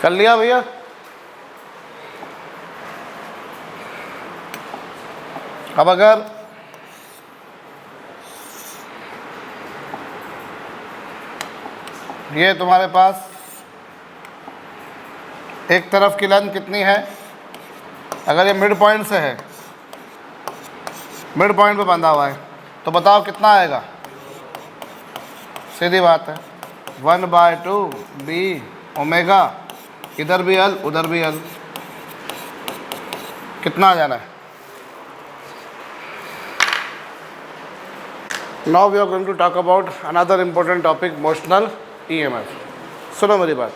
कर लिया भैया? अब अगर ये तुम्हारे पास एक तरफ की लेंथ कितनी है, अगर ये मिड पॉइंट से है, मिड पॉइंट पे बंधा हुआ है, तो बताओ कितना आएगा? सीधी बात है 1/2 बी ओमेगा, इधर भी एल उधर भी एल, कितना आ जाना है? Now we are going to talk about another important topic, motional EMF. सुनो मेरी बात,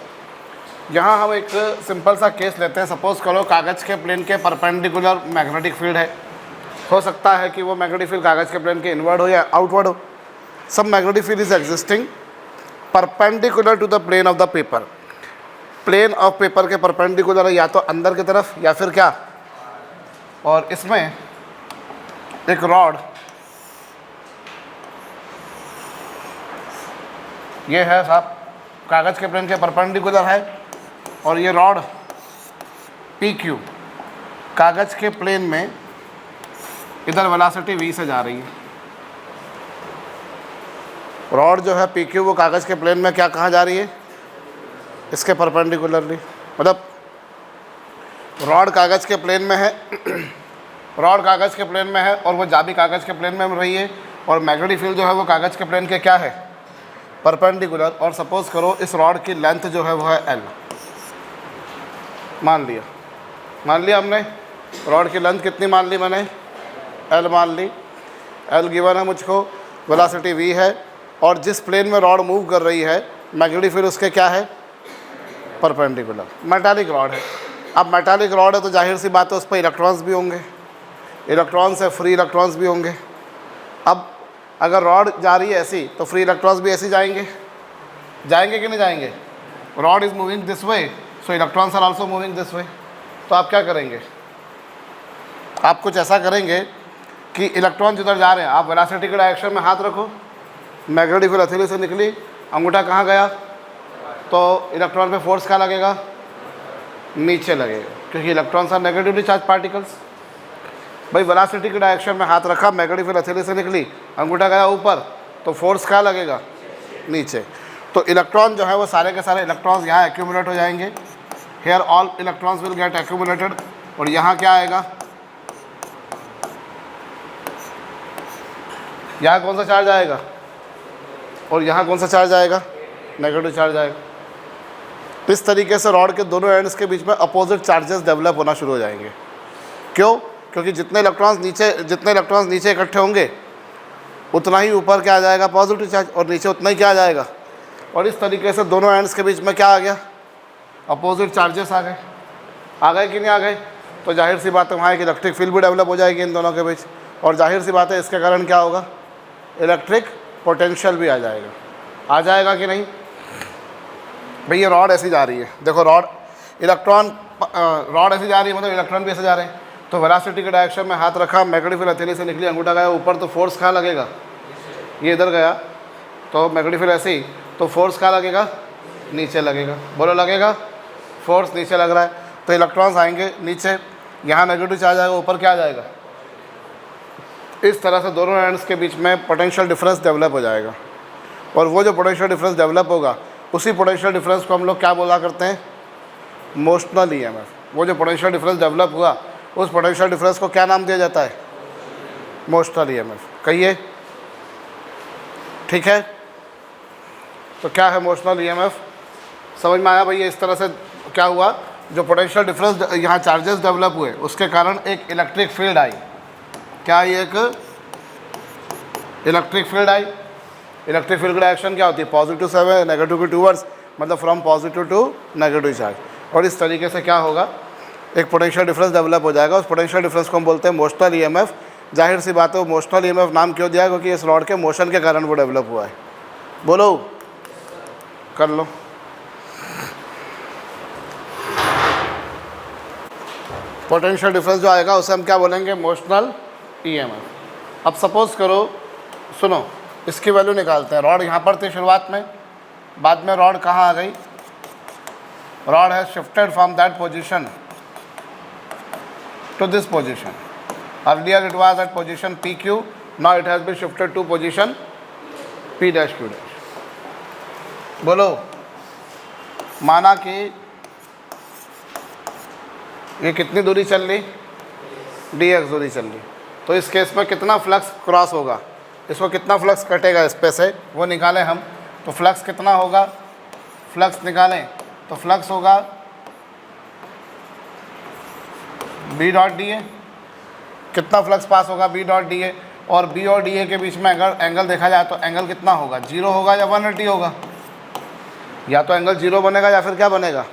यहाँ हम एक सिंपल सा केस लेते हैं। सपोज करो कागज़ के प्लेन के परपेंडिकुलर मैग्नेटिक फील्ड है। हो सकता है कि वो मैग्नेटिक फील्ड कागज़ के प्लेन के इनवर्ड हो या आउटवर्ड हो। सब magnetic field is existing perpendicular to the plane of the paper. Plane of paper के परपेंडिकुलर है, या तो अंदर की तरफ या फिर क्या, और इसमें एक रॉड ये है साहब, कागज़ के प्लेन के परपेंडिकुलर है, और ये रॉड पी क्यू कागज़ के प्लेन में इधर वेलोसिटी v से जा रही है। रॉड जो है पी क्यू वो कागज़ के प्लेन में क्या कहाँ जा रही है? इसके परपेंडिकुलरली। मतलब रॉड कागज़ के प्लेन में है रॉड कागज़ के प्लेन में है और वो जा भी कागज़ के प्लेन में रही है, और मैग्नेटिक फील्ड जो है वो कागज़ के प्लेन के क्या है? परपेंडिकुलर। और सपोज करो इस रॉड की लेंथ जो है वो है l, मान लिया हमने। रॉड की लेंथ कितनी मान ली मैंने? l मान ली। l गिवन है मुझको, वेलोसिटी v है, और जिस प्लेन में रॉड मूव कर रही है मैग्नेटिक फील्ड उसके क्या है? परपेंडिकुलर। मेटालिक रॉड है। अब मेटालिक रॉड है तो जाहिर सी बात है उस पर इलेक्ट्रॉन्स भी होंगे, इलेक्ट्रॉन्स है, फ्री इलेक्ट्रॉन्स भी होंगे। अब अगर रॉड जा रही है ऐसी तो फ्री इलेक्ट्रॉन्स भी ऐसे जाएंगे कि नहीं जाएंगे? Rod is moving this way, so electrons are also moving this way. तो आप क्या करेंगे? आप कुछ ऐसा करेंगे कि इलेक्ट्रॉन जिधर जा रहे हैं आप वेलोसिटी के डायरेक्शन में हाथ रखो, मैग्नेटिक फील्ड हथेली से निकली, अंगूठा कहाँ गया, तो इलेक्ट्रॉन पे फोर्स क्या लगेगा? नीचे लगेगा, क्योंकि electrons are negatively charge particles. भाई वेलोसिटी के डायरेक्शन में हाथ रखा, मैग्नेटिक फील्ड हथेली से निकली, अंगूठा गया ऊपर, तो फोर्स क्या लगेगा? नीचे। तो इलेक्ट्रॉन जो है वो सारे के सारे इलेक्ट्रॉन्स यहाँ एक्यूमुलेट हो जाएंगे। Here all electrons will get accumulated, और यहाँ क्या आएगा? यहाँ कौन सा चार्ज आएगा और यहाँ कौन सा चार्ज आएगा? नेगेटिव चार्ज आएगा। इस तरीके से रॉड के दोनों एंड्स के बीच में अपोजिट चार्जेस डेवलप होना शुरू हो जाएंगे। क्यों? क्योंकि जितने इलेक्ट्रॉन्स नीचे इकट्ठे होंगे उतना ही ऊपर क्या आ जाएगा? पॉजिटिव चार्ज, और नीचे उतना ही क्या आ जाएगा? और इस तरीके से दोनों एंड्स के बीच में क्या आ गया? अपोजिट चार्जेस आ गए कि नहीं आ गए? तो जाहिर सी बात है वहाँ एक इलेक्ट्रिक फील्ड भी डेवलप हो जाएगी इन दोनों के बीच, और जाहिर सी बात है इसके कारण क्या होगा? इलेक्ट्रिक पोटेंशियल भी आ जाएगा कि नहीं? भाई ये रॉड ऐसी जा रही है, देखो रॉड ऐसी जा रही है, मतलब इलेक्ट्रॉन भी ऐसे जा रहे हैं। तो वेलोसिटी के डायरेक्शन में हाथ रखा, मैग्नेटिक फील्ड हथेली से निकली, अंगूठा गया ऊपर, तो फोर्स कहाँ लगेगा? ये इधर गया, तो मैग्नेटिक फील्ड ऐसे ही, तो फोर्स कहाँ लगेगा? नीचे लगेगा। बोलो लगेगा? फोर्स नीचे लग रहा है, तो इलेक्ट्रॉन्स आएंगे नीचे, यहाँ नेगेटिव चार्ज आएगा, ऊपर क्या आ जाएगा? इस तरह से दोनों एंड्स के बीच में पोटेंशियल डिफरेंस डेवलप हो जाएगा। और वो जो पोटेंशियल डिफरेंस डेवलप होगा उसी पोटेंशियल डिफरेंस को हम लोग क्या बोला करते हैं? Motional EMF. वो जो पोटेंशियल डिफरेंस डेवलप हुआ उस पोटेंशियल डिफरेंस को क्या नाम दिया जाता है? Motional EMF. कहिए, ठीक है? तो क्या है मोशनल ईएमएफ? समझ में आया भैया? इस तरह से क्या हुआ, जो पोटेंशियल डिफरेंस यहाँ चार्जेस डेवलप हुए उसके कारण एक इलेक्ट्रिक फील्ड आई। क्या आई? एक इलेक्ट्रिक फील्ड आई। इलेक्ट्रिक फील्ड की डायरेक्शन क्या होती है? पॉजिटिव से नेगेटिव के टूवर्ड्स, मतलब from positive to negative charge. और इस तरीके से क्या होगा? एक पोटेंशियल डिफरेंस डेवलप हो जाएगा। उस पोटेंशियल डिफरेंस को हम बोलते हैं मोशनल ईएमएफ। जाहिर सी बात है वो मोशनल ईएमएफ नाम क्यों दिया? क्योंकि इस रॉड के मोशन के कारण वो डेवलप हुआ है। बोलो, कर लो। पोटेंशियल डिफरेंस जो आएगा उसे हम क्या बोलेंगे? Motional EMF. अब सपोज करो, सुनो, इसकी वैल्यू निकालते हैं। रॉड यहाँ पर थी शुरुआत में, बाद में रॉड कहाँ आ गई? rod has shifted from that position to this position. Earlier it was at position PQ, now it has been shifted to position P dash Q dash. बोलो, माना कि ये कितनी दूरी चल रही, dx दूरी चल रही, तो इस केस में कितना फ्लक्स क्रॉस होगा, इसको कितना फ्लक्स कटेगा इस पे से, वो निकालें हम। तो फ्लक्स कितना होगा, फ्लक्स निकालें तो फ्लक्स होगा बी डॉट डी ए। कितना फ्लक्स पास होगा बी डॉट डी ए, और बी और डी ए के बीच में अगर एंगल देखा जाए तो एंगल कितना होगा, 0 होगा या 180 होगा। या तो एंगल 0 बनेगा या फिर क्या बनेगा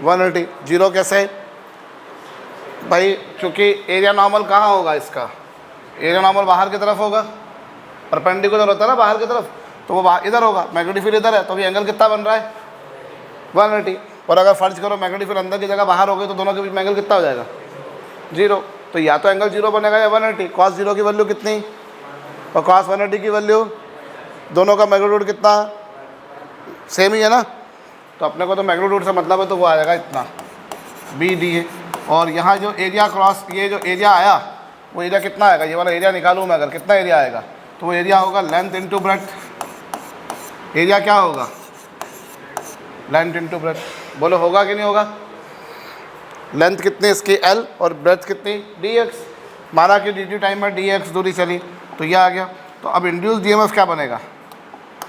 180। 0 कैसे भाई, चूँकि एरिया नॉर्मल कहाँ होगा इसका, एरिया नॉर्मल बाहर की तरफ होगा, परपेंडिकुलर होता है ना बाहर की तरफ, तो वो बाहर इधर होगा, मैग्नेटिक फील्ड इधर है, तो अभी एंगल कितना बन रहा है 180। और अगर फर्ज करो मैग्नेटिक फील्ड अंदर की जगह बाहर हो गई तो दोनों के बीच में एंगल कितना हो जाएगा 0। तो या तो एंगल 0 बनेगा या 180। कॉस 0 की वैल्यू कितनी और कॉस 180 की वैल्यू, दोनों का मैग्नीट्यूड कितना सेम ही है ना, तो अपने को तो मैग्नीट्यूड से मतलब है, तो वो आ जाएगा इतना बी डी ए। और यहाँ जो एरिया क्रॉस, ये जो एरिया आया वो एरिया कितना आएगा, ये वाला एरिया निकालूँ मैं अगर, कितना एरिया आएगा, तो वो एरिया होगा लेंथ इंटू ब्रेड्थ। एरिया क्या होगा, लेंथ इंटू ब्रेड्थ। बोलो होगा कि नहीं होगा। लेंथ कितनी इसकी L और ब्रेड्थ कितनी dx। माना कि dt टाइम में dx दूरी चली, तो यह आ गया। तो अब इंड्यूस DMF क्या बनेगा,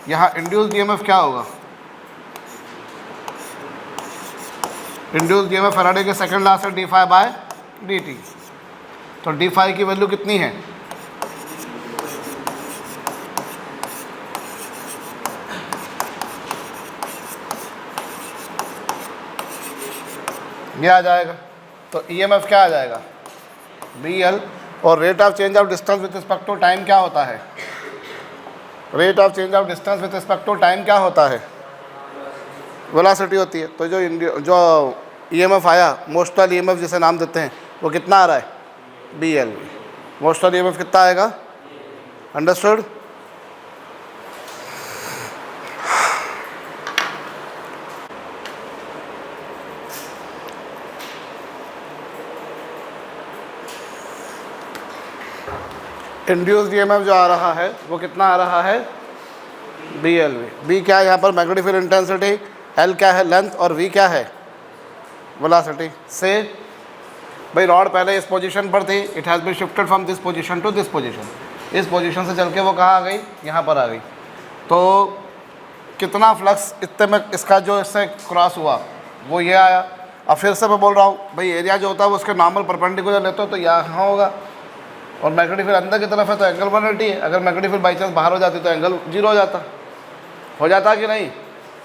यहाँ इंड्यूस DMF क्या होगा, इंड्यूस DMF फैराडे के सेकंड लॉ से d फाई बाय dt। तो d फाई की वैल्यू कितनी है, ये आ जाएगा। तो EMF क्या आ जाएगा BL। और rate of change of distance with respect to time क्या होता है, rate of change of distance with respect to time क्या होता है, वेलोसिटी होती है। तो जो EMF आया, मोस्टल EMF जिसे नाम देते हैं, वो कितना आ रहा है BL। मोस्टल EMF कितना आएगा, अंडरस्टूड। इंड्यूस्ड EMF जो आ रहा है वो कितना आ रहा है BLV। B क्या है यहाँ पर मैग्नेटिक फील्ड इंटेंसिटी, L क्या है लेंथ, और V क्या है वेलोसिटी। से भाई रॉड पहले इस पोजीशन पर थी, it has been shifted from this position to this position. इस पोजीशन से चल के वो कहाँ आ गई, यहाँ पर आ गई। तो कितना फ्लक्स इतने में इसका जो इससे क्रॉस हुआ वो ये आया। अब फिर से मैं बोल रहा हूँ भाई, एरिया जो होता है वो उसके नॉर्मल परपेंडिकुलर लेते हो तो यहाँ होगा, और मैग्नेटिक फील्ड अंदर की तरफ है तो एंगल 180 है। अगर मैग्नेटिक फील्ड बाई चांस बाहर हो जाती तो एंगल 0 हो जाता कि नहीं।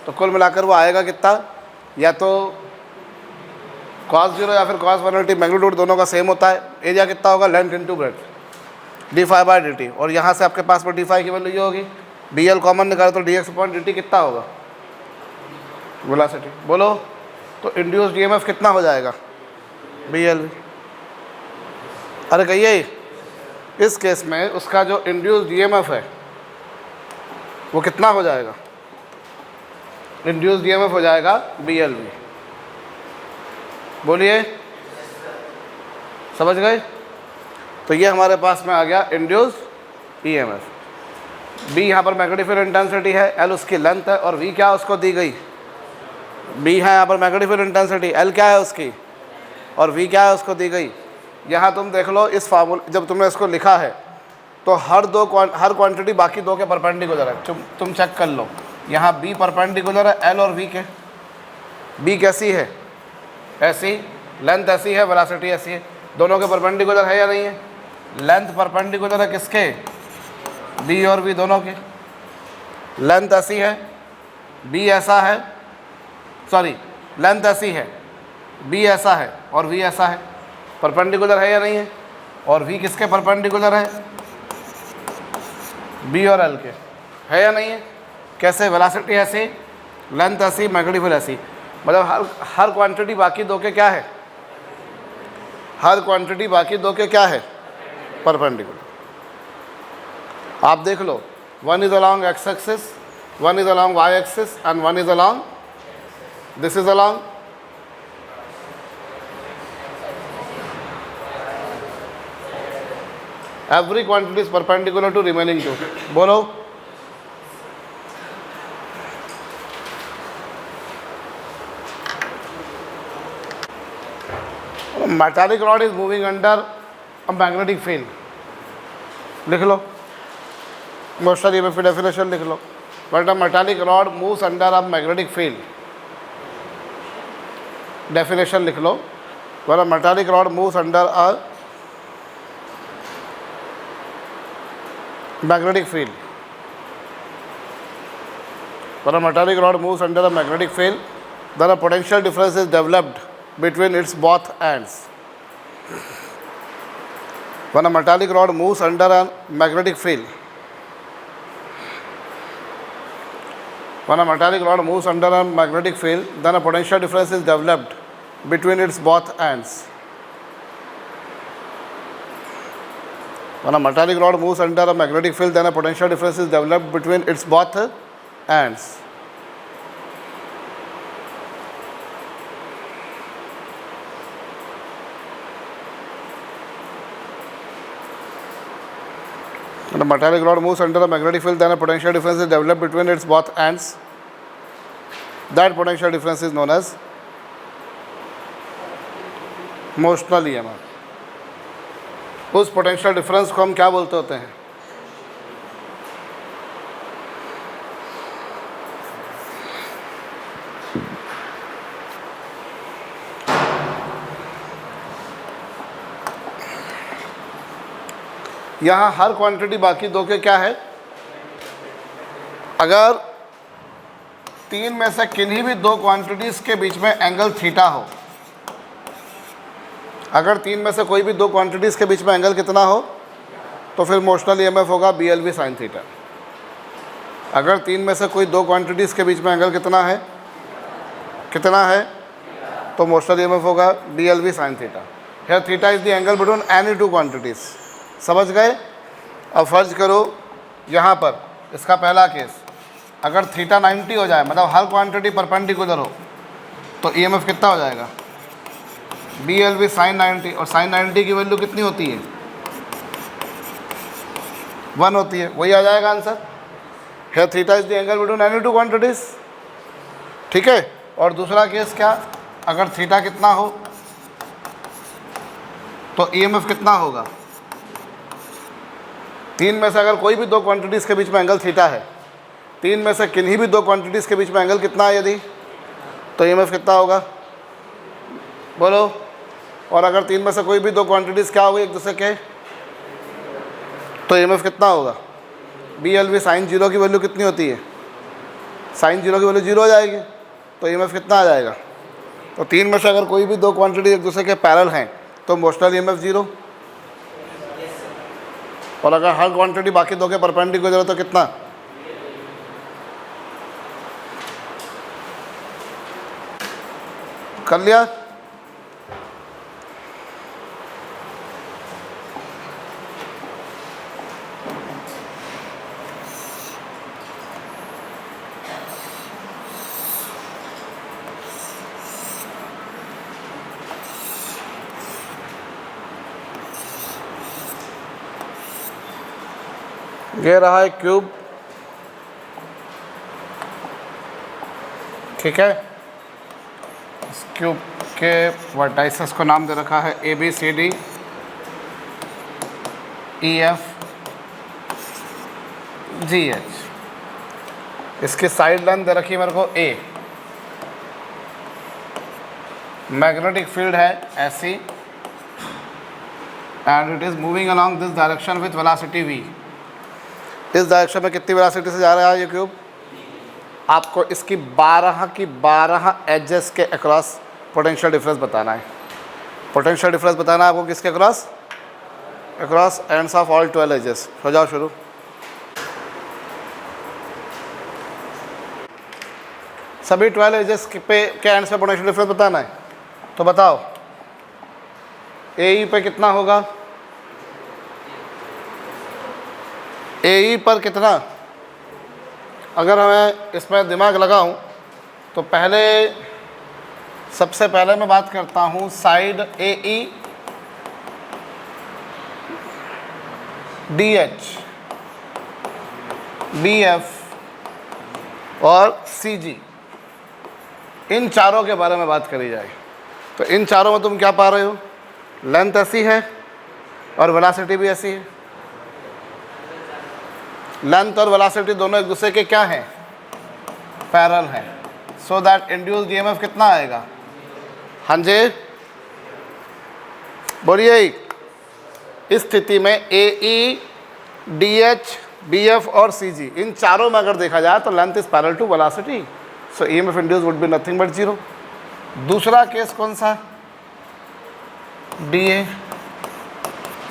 तो कुल मिलाकर वो आएगा कितना, या तो cos 0 या फिर cos 180, मैग्नीट्यूड दोनों का सेम होता है। एरिया कितना होगा, length into breadth d phi by dt। और यहाँ से आपके पास में d फाई की वैल्यू ये होगी, BL कॉमन निकाले तो dx अपॉन dt कितना होगा वेलोसिटी। बोलो तो इंड्यूस्ड EMF कितना हो जाएगा BL। अरे कहिए, इस केस में उसका जो इंड्यूस्ड EMF है वो कितना हो जाएगा, इंड्यूस्ड EMF हो जाएगा BLV। बोलिए, समझ गए। तो ये हमारे पास में आ गया इंड्यूस्ड EMF। B यहाँ पर मैग्नेटिक फील्ड इंटेंसिटी है, L उसकी लेंथ है, और V क्या उसको दी गई, B है यहाँ पर मैग्नेटिक फील्ड इंटेंसिटी, L क्या है उसकी, और V क्या है उसको दी गई। यहाँ तुम देख लो, इस फार्मूले जब तुमने इसको लिखा है तो हर क्वांटिटी बाकी दो के परपेंडिकुलर है। तुम चेक कर लो, यहाँ B परपेंडिकुलर है L और V के। B कैसी है, ऐसी, लेंथ ऐसी है, वेलोसिटी ऐसी है, दोनों के परपेंडिकुलर है या नहीं है। लेंथ परपेंडिकुलर है किसके, B और V दोनों के। लेंथ ऐसी है, B ऐसा है, सॉरी लेंथ ऐसी है, B ऐसा है और V ऐसा है, परपेंडिकुलर है या नहीं है। और V किसके परपेंडिकुलर है, B और L के, है या नहीं है। कैसे, वेलोसिटी ऐसी, लेंथ ऐसी, मैग्नेटिक फील्ड ऐसी, मतलब हर क्वांटिटी बाकी दो के क्या है, हर क्वांटिटी बाकी दो के क्या है परपेंडिकुलर। आप देख लो, one is along x axis, one is along y axis, and one is along, this is along every quantity is perpendicular to remaining two. बोलो। Metallic rod is moving under a magnetic field. लिख लो, motional EMF की definition लिख लो। But a metallic rod moves under a magnetic field, definition लिख लो। But a metallic rod moves under a magnetic field. When a metallic rod moves under a magnetic field, then a potential difference is developed between its both ends. When a metallic rod moves under a magnetic field, when a metallic rod moves under a magnetic field, then a potential difference is developed between its both ends. When a metallic rod moves under a magnetic field, then a potential difference is developed between its both ends. When a metallic rod moves under a magnetic field, then a potential difference is developed between its both ends. That potential difference is known as motional EMF. उस potential difference को हम क्या बोलते होते हैं? यहाँ हर quantity बाकी दो के क्या है? अगर तीन में से किन्हीं भी दो क्वांटिटीज़ के बीच में एंगल थीटा हो, अगर तीन में से कोई भी दो क्वांटिटीज़ के बीच में एंगल कितना हो, तो फिर मोशनल ईएमएफ होगा BLV साइन थीटा। अगर तीन में से कोई दो क्वांटिटीज़ के बीच में एंगल कितना है, तो मोशनल ईएमएफ होगा BLV sine theta. Here theta is the angle between any two quantities. समझ गए? अब फर्ज करो यहाँ पर इसका पहला केस, अगर थीटा 90 हो जाए, मतलब हर क्वांटिटी परपेंडिकुलर हो, तो ईएमएफ कितना हो जाएगा? BLV sine 90। और साइन 90 की वैल्यू कितनी होती है? 1 होती है। वही आ जाएगा answer. Here theta is the angle between any two quantities. ठीक है। और दूसरा केस क्या? अगर थीटा कितना हो तो ईएमएफ कितना होगा? तीन में से अगर कोई भी दो क्वांटिटीज़ के बीच में एंगल थीटा है, तीन में से किन्हीं भी दो क्वांटिटीज़ के बीच में एंगल कितना है यदि, तो ईएमएफ कितना होगा? बोलो। और अगर तीन में से कोई भी दो क्वांटिटीज़ क्या होगी एक दूसरे के, तो ईएमएफ कितना होगा? BLV साइन 0 की वैल्यू कितनी होती है? साइन 0 की वैल्यू 0 हो जाएगी, तो ईएमएफ कितना आ जाएगा? तो तीन में से अगर कोई भी दो क्वांटिटी एक दूसरे के पैरेलल हैं, तो मोशनल ईएमएफ 0। और अगर हर क्वांटिटी बाकी दो के परपेंडिकुलर हो तो कितना? कर लिया? ये रहा है क्यूब। ठीक है। इस क्यूब के वर्टाइसेस को नाम दे रखा है ABCD EF GH। इसकी साइड लेंथ दे रखी है मेरे को A। मैग्नेटिक फील्ड है ऐसी, and it is moving along this direction with velocity V। इस डायरेक्शन में कितनी वेलोसिटी से जा रहा है ये क्यूब? आपको इसकी 12 की 12 एजेस के अक्रॉस पोटेंशियल डिफरेंस बताना है। पोटेंशियल डिफरेंस बताना है आपको किसके across? Across ends of all 12 edges. हो जाओ शुरू। सभी 12 एजेस पे के एंड्स पे पोटेंशियल डिफरेंस बताना है। तो बताओ AE पे कितना होगा? AE पर कितना? अगर मैं इसमें दिमाग लगाऊं तो सबसे पहले मैं बात करता हूं साइड AE DH, BF और CG, इन चारों के बारे में बात करी जाए तो इन चारों में तुम क्या पा रहे हो? लेंथ ऐसी है और वेलोसिटी भी ऐसी है। लेंथ और वेलोसिटी दोनों एक दूसरे के क्या हैं? पैरेलल हैं। सो दैट इंड्यूस्ड ईएमएफ कितना आएगा? हाँ जी बोलिए। इस स्थिति में AE, DH, BF और CG, इन चारों में अगर देखा जाए तो length is parallel to velocity, so EMF induced would be nothing but 0। दूसरा केस कौन सा? DA,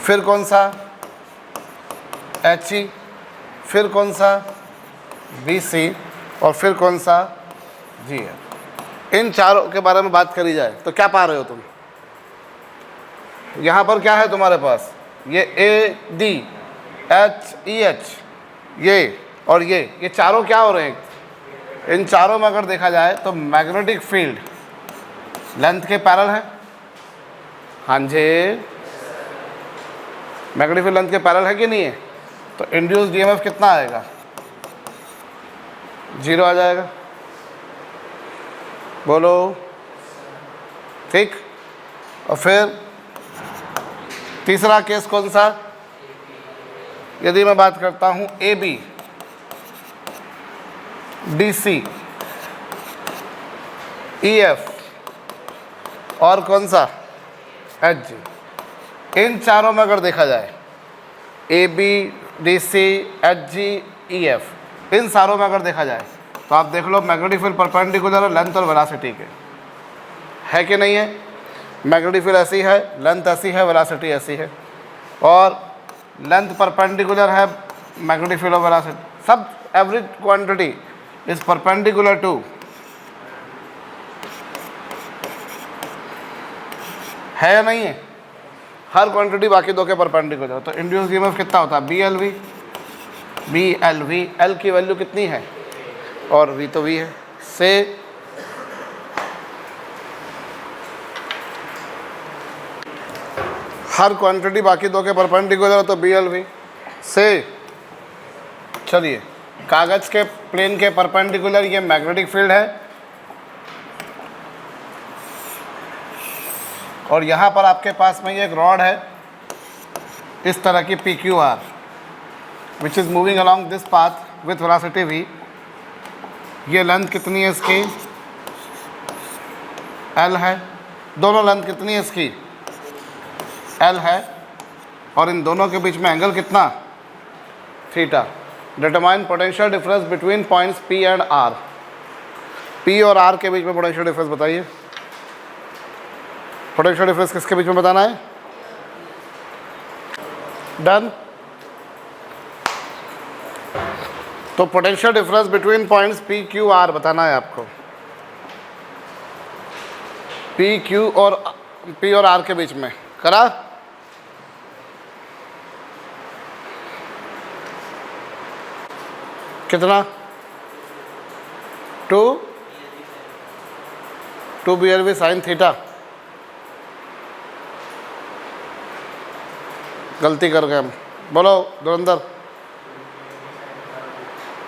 फिर कौन सा? HE, फिर कौन सा? BC और फिर कौन सा? GF। इन चारों के बारे में बात करी जाए तो क्या पा रहे हो तुम? यहाँ पर क्या है तुम्हारे पास? ये AD, HEH, ये और ये चारों क्या हो रहे हैं? इन चारों में अगर देखा जाए तो मैग्नेटिक फील्ड लेंथ के पैरेलल है। हाँ जी, मैग्नेटिक फील्ड लेंथ के पैरेलल है कि नहीं है? तो इंड्यूस्ड ईएमएफ कितना आएगा? 0 आ जाएगा। बोलो ठीक। और फिर तीसरा केस कौन सा? यदि मैं बात करता हूँ AB, BC, EF और कौन सा? HG, इन चारों में अगर देखा जाए AB, DC, HG, EF, इन सारों में अगर देखा जाए तो आप देख लो मैग्नेटिक फील्ड परपेंडिकुलर है लेंथ और वेलोसिटी के, है कि नहीं है? मैग्नेटिक फील्ड ऐसी है, लेंथ ऐसी है, वेलोसिटी ऐसी है, और लेंथ परपेंडिकुलर है मैग्नेटिक फील्ड और वेलोसिटी, सब every quantity is perpendicular to, है या नहीं है? हर क्वांटिटी बाकी दो के परपेंडिकुलर। तो इंड्यूस्ड ईएमएफ कितना होता है? BLV। L की वैल्यू कितनी है? और V तो V है। से हर क्वांटिटी बाकी दो के परपेंडिकुलर तो BLV से। चलिए, कागज के प्लेन के परपेंडिकुलर ये मैग्नेटिक फील्ड है, और यहाँ पर आपके पास में ये एक रॉड है इस तरह की PQR which is moving along this path with velocity V। ये लेंथ कितनी है इसकी? L है। दोनों लेंथ कितनी है इसकी? L है। और इन दोनों के बीच में एंगल कितना? Theta. Determine potential difference between points P and R। P और R के बीच में पोटेंशियल डिफरेंस बताइए। पोटेंशियल डिफरेंस किसके बीच में बताना है? डन। तो potential difference between points P, Q, R बताना है आपको। P और R के बीच में करा? कितना? 2 BLV साइन थीटा। गलती कर गए हम। बोलो धुरंधर।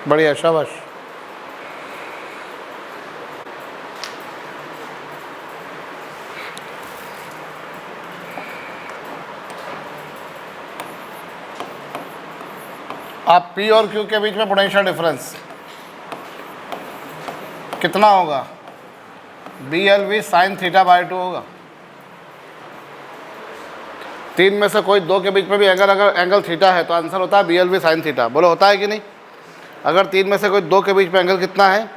बढ़िया, शाबाश। आप P और Q के बीच में पोटेंशियल डिफरेंस कितना होगा? BLV साइन थीटा बाय 2 होगा। तीन में से कोई दो के बीच में भी अगर एंगल थीटा है तो आंसर होता है BLV साइन थीटा। बोलो होता है कि नहीं? अगर तीन में से कोई दो के बीच में एंगल कितना है?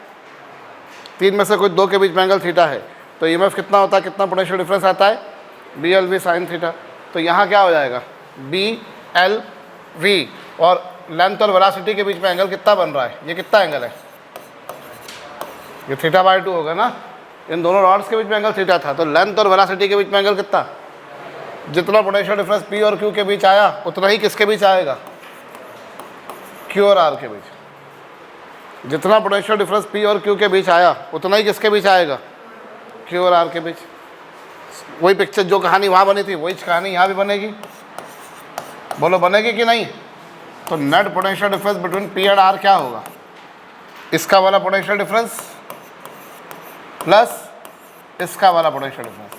तीन में से कोई दो के बीच में एंगल थीटा है तो ईएमएफ कितना होता है? कितना पोटेंशियल डिफरेंस आता है? BLV sine theta. तो यहाँ क्या हो जाएगा? BLV और लेंथ और वेलोसिटी के बीच में एंगल कितना बन रहा है? ये कितना एंगल है? ये थीटा बाय 2 होगा ना। इन दोनों रॉड्स के बीच में एंगल थीटा था, तो लेंथ और वेलोसिटी के बीच में एंगल कितना? जितना पोटेंशियल डिफरेंस P और Q के बीच आया उतना ही किसके बीच आएगा? Q और R के बीच। जितना पोटेंशियल डिफरेंस P और Q के बीच आया उतना ही किसके बीच आएगा? Q और R के बीच। वही पिक्चर, जो कहानी वहाँ बनी थी वही कहानी यहाँ भी बनेगी। बोलो बनेगी कि नहीं? तो net potential difference between P and R क्या होगा? इसका वाला पोटेंशियल डिफरेंस प्लस इसका वाला पोटेंशियल डिफरेंस,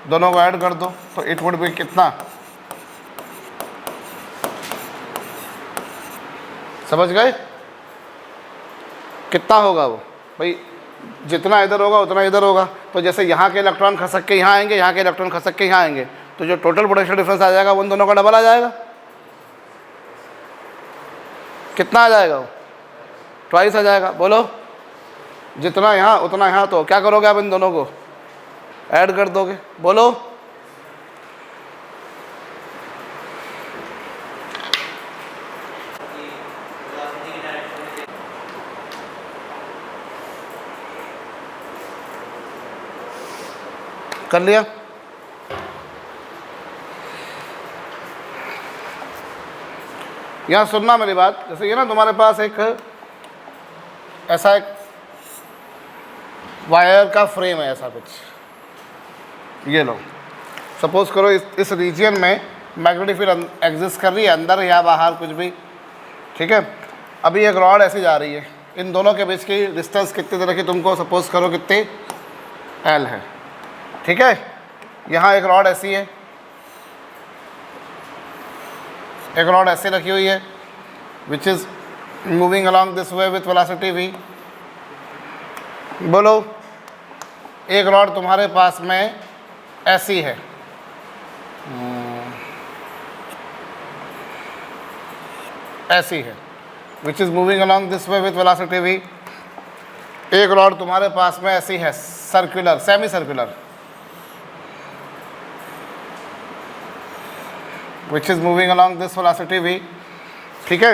दोनों को ऐड कर दो तो इट वुड बी कितना? समझ गए? कितना होगा वो भाई? जितना इधर होगा उतना इधर होगा। तो जैसे यहाँ के इलेक्ट्रॉन खसक के यहाँ आएंगे, यहाँ के इलेक्ट्रॉन खसक के यहाँ आएंगे, तो जो टोटल पोटेंशियल डिफरेंस आ जाएगा वो उन दोनों का डबल आ जाएगा। कितना आ जाएगा वो? ट्वाइस आ जाएगा। बोलो, जितना यहाँ उतना यहाँ। तो क्या करोगे आप? इन दोनों को ऐड कर दोगे। बोलो, कर लिया? यहाँ सुनना मेरी बात। जैसे ये ना तुम्हारे पास एक ऐसा एक वायर का फ्रेम है, ऐसा कुछ, ये लो। सपोज करो इस रीजन में मैग्नेटिक फील्ड एग्जिस्ट कर रही है, अंदर या बाहर कुछ भी, ठीक है। अभी एक रॉड ऐसी जा रही है, इन दोनों के बीच की डिस्टेंस कितनी तरह की तुमको सपोज करो कितनी एल है, ठीक है। यहाँ एक रॉड ऐसी है, एक रॉड ऐसे रखी हुई है which is moving along this way with velocity v। बोलो, एक रॉड तुम्हारे पास में ऐसी है, ऐसी है which is moving along this way with velocity v। एक रॉड तुम्हारे पास में ऐसी है circular, semi circular, which is moving along this velocity v, ठीक है।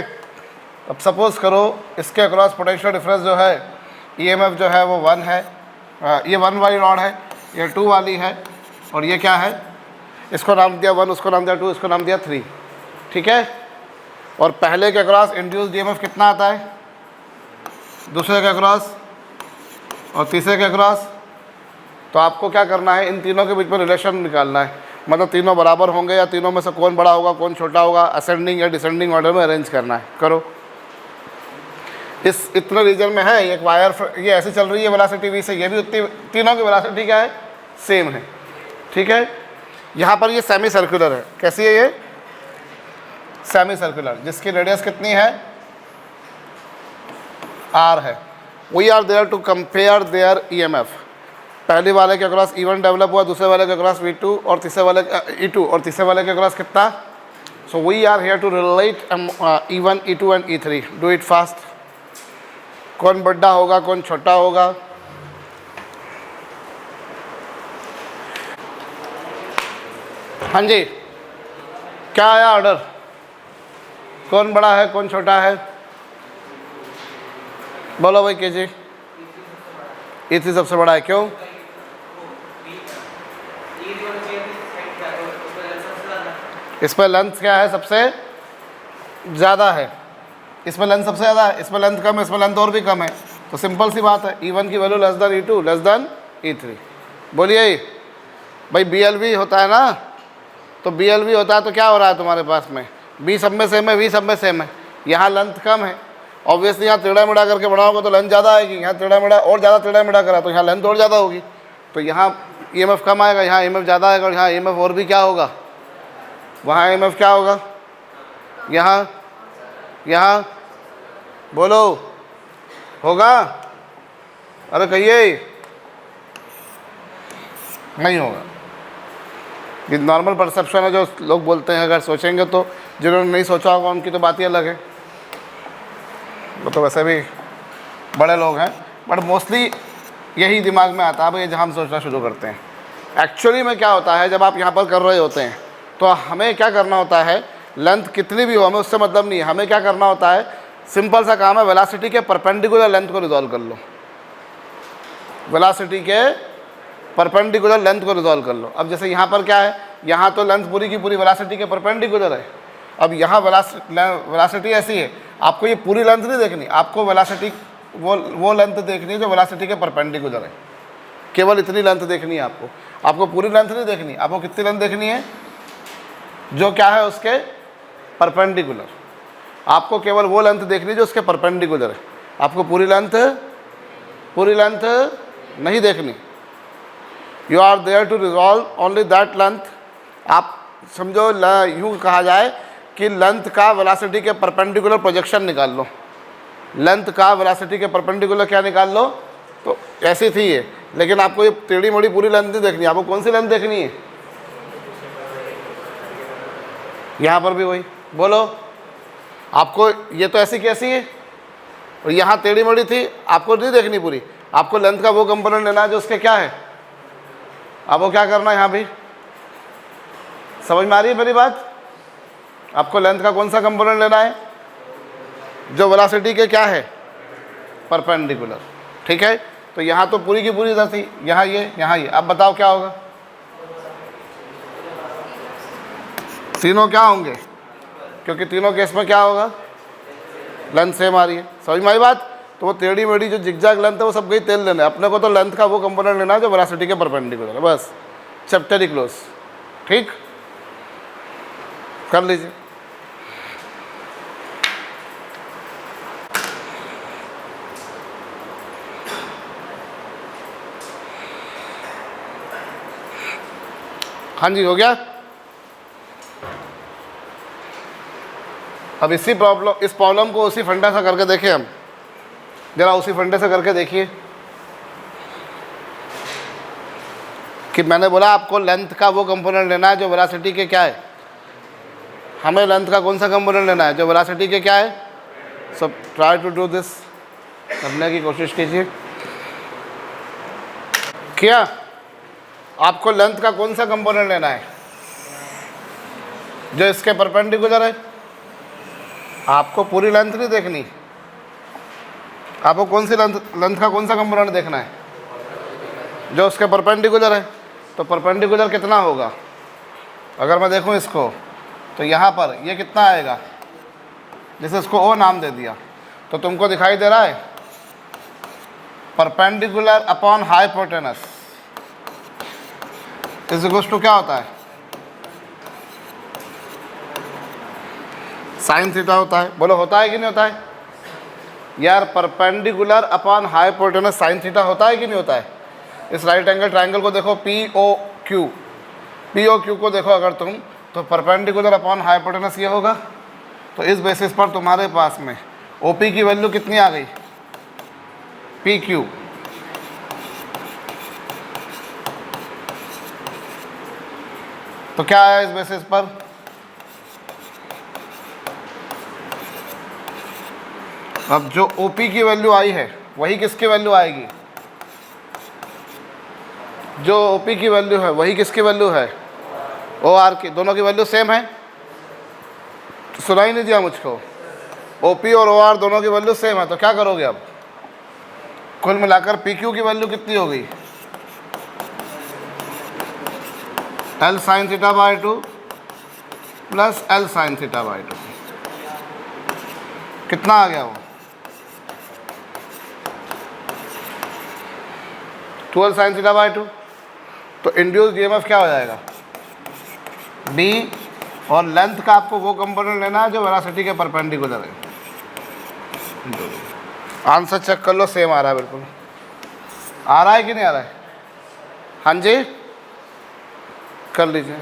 अब सपोज करो इसके अक्रॉस पोटेंशियल डिफरेंस जो है, ईएमएफ जो है वो 1 है। ये 1 वाली रॉड है, ये 2 वाली है, और ये क्या है? इसको नाम दिया 1, उसको नाम दिया 2, इसको नाम दिया 3, ठीक है। और पहले के अक्रॉस इंड्यूस्ड ईएमएफ कितना आता है, दूसरे के अक्रॉस और तीसरे के अक्रॉस। तो आपको क्या करना है, इन तीनों के बीच में रिलेशन निकालना है, मतलब तीनों बराबर होंगे या तीनों में से कौन बड़ा होगा कौन छोटा होगा, असेंडिंग या डिसेंडिंग ऑर्डर में अरेंज करना है। करो। इस इतने रीजन में है एक वायर, ये ऐसे चल रही है वेलोसिटी v से, ये भी उतनी, तीनों की वेलोसिटी क्या है? सेम है, ठीक है। यहाँ पर ये सेमी सर्कुलर है, कैसी है ये? सेमी सर्कुलर, जिसकी रेडियस कितनी है? r है। We are there to compare their EMF. पहले वाले के अक्रॉस E1 डेवलप हुआ, दूसरे वाले के अक्रॉस V2 और तीसरे वाले E2 और तीसरे वाले के अक्रॉस कितना? So we are here to relate E1, E2 and E3। Do it fast. कौन बड़ा होगा कौन छोटा होगा? हाँ जी, क्या आया ऑर्डर? कौन बड़ा है कौन छोटा है? बोलो भाई के जी। E3 सबसे बड़ा है, क्यों? इसमें लेंथ क्या है? सबसे ज़्यादा है। इसमें लेंथ सबसे ज़्यादा है, इसमें लेंथ कम है, इसमें लेंथ और भी कम है। तो सिंपल सी बात है, E1 की value less than E2 less than E3। बोलिए भाई, BLV होता है ना, तो BLV होता है तो क्या हो रहा है तुम्हारे पास में? B सब में सेम है, V सब में सेम है। यहाँ लेंथ कम है, ऑब्वियसली यहाँ टेढ़ा मेढ़ा करके बढ़ाओगे तो लेंथ ज़्यादा आएगी, यहाँ टेढ़ा मेढ़ा और ज़्यादा टेढ़ा मेढ़ा करा तो यहाँ लेंथ और ज़्यादा होगी। तो यहाँ EMF कम आएगा, यहाँ EMF ज़्यादा आएगा, और यहाँ EMF और भी क्या होगा? वहाँ EMF क्या होगा? यहाँ बोलो, होगा? अरे कहिए, नहीं होगा। ये नॉर्मल परसेप्शन है जो लोग बोलते हैं। अगर सोचेंगे तो, जिन्होंने नहीं सोचा होगा उनकी तो बात ही अलग है, वो तो वैसे भी बड़े लोग हैं, बट मोस्टली यही दिमाग में आता है भाई जहाँ हम सोचना शुरू करते हैं। एक्चुअली में क्या होता है, जब आप यहाँ पर कर रहे होते हैं तो हमें क्या करना होता है, लेंथ कितनी भी हो हमें उससे मतलब नहीं है। हमें क्या करना होता है, सिंपल सा काम है, वेलोसिटी के परपेंडिकुलर लेंथ को रिजॉल्व कर लो। वेलोसिटी के परपेंडिकुलर लेंथ को रिजॉल्व कर लो। अब जैसे यहाँ पर क्या है, यहाँ तो लेंथ पूरी की पूरी वेलोसिटी के परपेंडिकुलर है। अब यहाँ वेलोसिटी ऐसी है, आपको ये पूरी लेंथ नहीं देखनी, आपको वेलोसिटी वो लेंथ देखनी है जो वेलोसिटी के परपेंडिकुलर है। केवल इतनी लेंथ देखनी है आपको पूरी लेंथ नहीं देखनी। आपको कितनी लेंथ देखनी है? जो क्या है उसके परपेंडिकुलर। आपको केवल वो लेंथ देखनी है जो उसके परपेंडिकुलर है, आपको पूरी लेंथ नहीं देखनी। You are there to resolve only that length. आप समझो यूँ कहा जाए कि लेंथ का वेलोसिटी के परपेंडिकुलर प्रोजेक्शन निकाल लो, लेंथ का वेलोसिटी के परपेंडिकुलर क्या निकाल लो। तो ऐसी थी ये, लेकिन आपको ये टेढ़ी मोड़ी पूरी लेंथ नहीं देखनी। आपको कौन सी लेंथ देखनी है? यहाँ पर भी वही बोलो, आपको ये तो ऐसी कैसी है और यहाँ टेढ़ी मोड़ी थी, आपको नहीं देखनी पूरी। आपको लेंथ का वो कंपोनेंट लेना है जो उसके क्या है। अब वो क्या करना है यहाँ भी, समझ में आ रही है मेरी बात? आपको लेंथ का कौन सा कंपोनेंट लेना है जो वेलोसिटी के क्या है, परपेंडिकुलर। ठीक है, तो यहाँ तो पूरी की पूरी इधर थी, यहाँ ये। अब बताओ क्या होगा, तीनों क्या होंगे? क्योंकि तीनों केस में क्या होगा, लेंथ सेम आ रही है। समझ में आई बात? तो वो टेढ़ी मेढ़ी जो जिगजैग लेंथ है वो सब गई तेल लेना है। अपने को तो लेंथ का वो कंपोनेंट लेना है जो वेलोसिटी के परपेंडिकुलर है, बस। चैप्टर ही क्लोज। ठीक, कर लीजिए। हाँ जी, हो गया। अब इस प्रॉब्लम को उसी फंडा से करके देखें हम, जरा उसी फंडे से करके देखिए कि मैंने बोला आपको लेंथ का वो कंपोनेंट लेना है जो वेलोसिटी के क्या है। हमें लेंथ का कौन सा कंपोनेंट लेना है जो वेलोसिटी के क्या है। So try to do this, करने की कोशिश कीजिए। क्या आपको लेंथ का कौन सा कंपोनेंट लेना है जो इसके परपेंडिकुलर है। आपको पूरी लेंथ नहीं देखनी, आपको कौन सी लेंथ का कौन सा कंपोनेंट देखना है जो उसके परपेंडिकुलर है। तो परपेंडिकुलर कितना होगा, अगर मैं देखूं इसको तो यहाँ पर ये कितना आएगा, जैसे इसको ओ नाम दे दिया तो तुमको दिखाई दे रहा है perpendicular upon hypotenuse is equals to क्या होता है, साइन थीटा होता है। बोलो होता है कि नहीं होता है यार? Perpendicular upon hypotenuse sine theta होता है कि नहीं होता है? इस राइट एंगल ट्रायंगल को देखो, पी ओ क्यू को देखो अगर तुम, तो परपेंडिकुलर अपॉन हाइपोटेनस ये होगा। तो इस बेसिस पर तुम्हारे पास में ओ पी की वैल्यू कितनी आ गई, पी क्यू। तो क्या आया इस बेसिस पर, अब जो OP की वैल्यू आई है वही किसकी वैल्यू आएगी, जो OP की वैल्यू है वही किसकी वैल्यू है, OR की। दोनों की वैल्यू सेम है, तो सुना ही नहीं दिया मुझको। OP और OR दोनों की वैल्यू सेम है, तो क्या करोगे अब, कुल मिलाकर PQ की वैल्यू कितनी हो गई, L sin theta by 2 plus L sin theta by 2। कितना आ गया वो, 12 sin थीटा बाई 2। तो इंड्यूस EMF क्या हो जाएगा, B, और लेंथ का आपको वो कंपोनेंट लेना है जो वेलोसिटी के परपेंडिकुलर है। आंसर चेक कर लो, सेम आ रहा है, बिल्कुल आ रहा है कि नहीं आ रहा है। हाँ जी, कर लीजिए।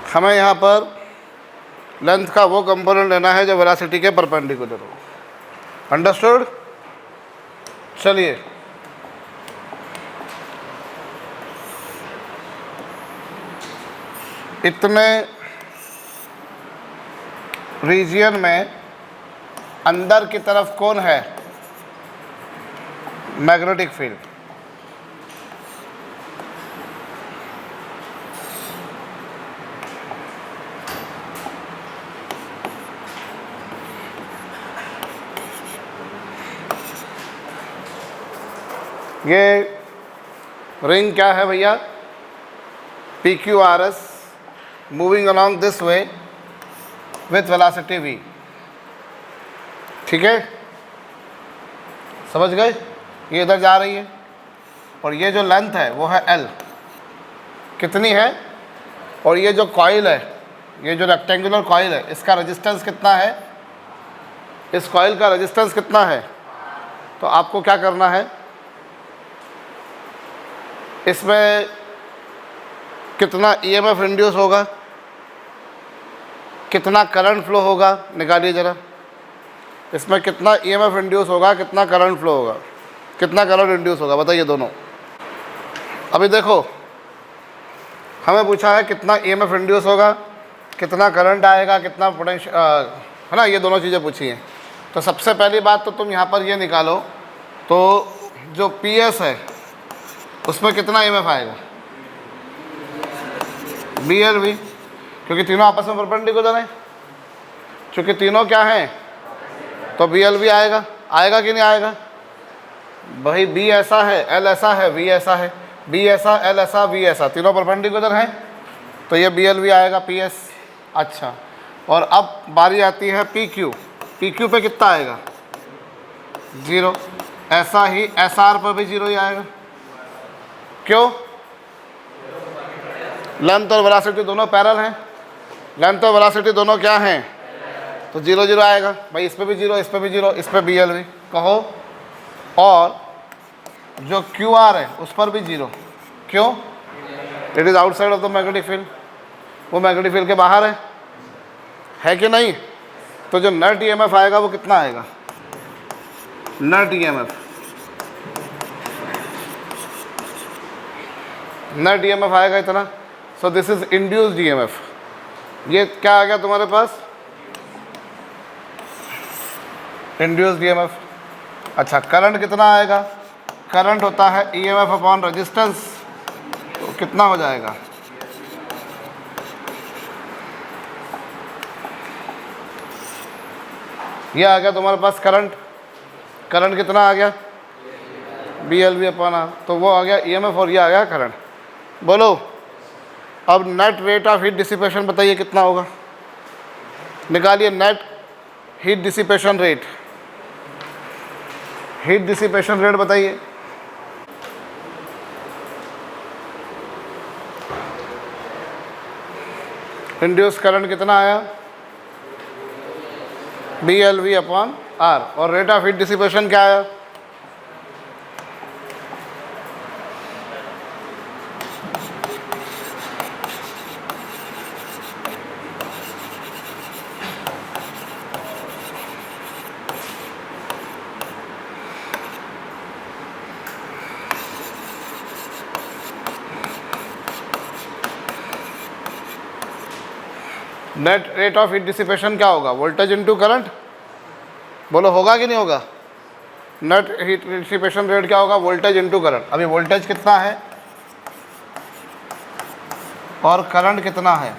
हमें यहाँ पर लेंथ का वो कंपोनेंट लेना है जो वेलोसिटी के परपेंडिकुलर हो। अंडरस्टूड? चलिए, इतने रीजियन में अंदर की तरफ कौन है, मैग्नेटिक फील्ड। ये रिंग क्या है भैया? PQRS moving along this way with velocity v। ठीक है, समझ गए? ये इधर जा रही है और ये जो लेंथ है वो है L, कितनी है? और ये जो कॉइल है, ये जो रेक्टेंगुलर कॉइल है, इसका रेजिस्टेंस कितना है? इस कॉइल का रेजिस्टेंस कितना है? तो आपको क्या करना है, इसमें कितना EMF इंड्यूस होगा, कितना करंट फ्लो होगा, निकालिए ज़रा। इसमें कितना EMF इंड्यूस होगा, कितना करंट फ्लो होगा, कितना करंट इंड्यूस होगा, बताइए दोनों। अभी देखो, हमें पूछा है कितना EMF इंड्यूस होगा, कितना करंट आएगा, कितना पोटेंशियल, है ना, ये दोनों चीज़ें पूछी हैं। तो सबसे पहली बात तो तुम यहाँ पर ये निकालो, तो जो PS है उसमें कितना EMF आएगा? BLV, क्योंकि तीनों आपस में परपेंडिकुलर हैं। क्योंकि तीनों क्या हैं, तो BLV आएगा। आएगा कि नहीं आएगा भाई? B ऐसा है, L ऐसा है, V ऐसा है, B ऐसा, L ऐसा, V ऐसा, तीनों परपेंडिकुलर हैं, तो ये BLV आएगा, PS। अच्छा, और अब बारी आती है PQ। PQ पे कितना आएगा? 0। ऐसा ही SR पर भी 0 ही आएगा। क्यों? लेंथ और वेलोसिटी दोनों पैरेलल हैं, लेंथ और वेलोसिटी दोनों क्या हैं? तो 0 0 आएगा भाई। इस पे भी 0, इस पे भी 0, इस पे BLV कहो। और जो QR है उस पर भी 0। क्यों? It is outside of the magnetic field, वो मैग्नेटिक फील्ड के बाहर है कि नहीं? तो जो नेट EMF आएगा वो कितना आएगा? नेट EMF आएगा इतना। So this is induced EMF। ये क्या आ गया तुम्हारे पास? Induced EMF। अच्छा, करंट कितना आएगा? करंट होता है EMF अपॉन रेजिस्टेंस, तो कितना हो जाएगा? ये आ गया तुम्हारे पास करंट। करंट कितना आ गया? BLV अपॉन R, तो वो आ गया EMF और ये आ गया करंट। बोलो अब net rate of heat dissipation बताइए कितना होगा? निकालिए net heat dissipation rate. Heat dissipation rate बताइए। इंड्यूस करंट कितना आया? BLV upon R। और रेट ऑफ हीट डिसिपेशन क्या आया? Net rate of heat dissipation क्या होगा? Voltage into current. बोलो होगा कि नहीं होगा? नेट हीट डिसिपेशन रेट क्या होगा? Voltage into current. अभी वोल्टेज कितना है और करंट कितना है?